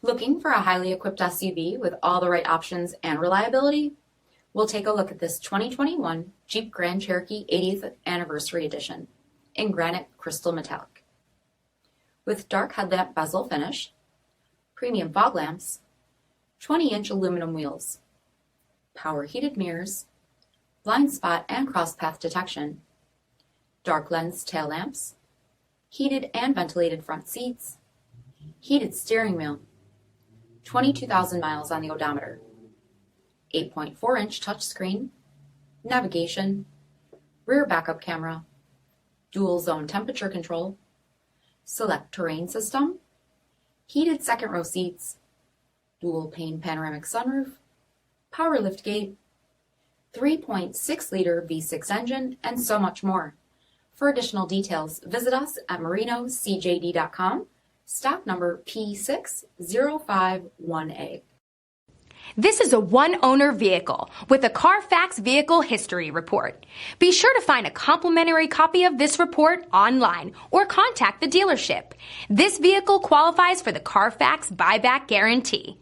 Looking for a highly equipped SUV with all the right options and reliability? We'll take a look at this 2021 Jeep Grand Cherokee 80th Anniversary Edition in granite crystal metallic. With dark headlamp bezel finish, premium fog lamps, 20-inch aluminum wheels, power heated mirrors, blind spot and cross path detection, dark lens tail lamps, heated and ventilated front seats, heated steering wheel, 22,000 miles on the odometer, 8.4-inch touchscreen, navigation, rear backup camera, dual zone temperature control, SELEC-TERRAIN system, heated second row seats, DUAL-PANE panoramic sunroof, power liftgate, 3.6-liter V6 engine, and so much more. For additional details, visit us at marinocjd.com, stock number P6051A. This is a one-owner vehicle with a CARFAX Vehicle History Report. Be sure to find a complimentary copy of this report online or contact the dealership. This vehicle qualifies for the CARFAX Buyback Guarantee.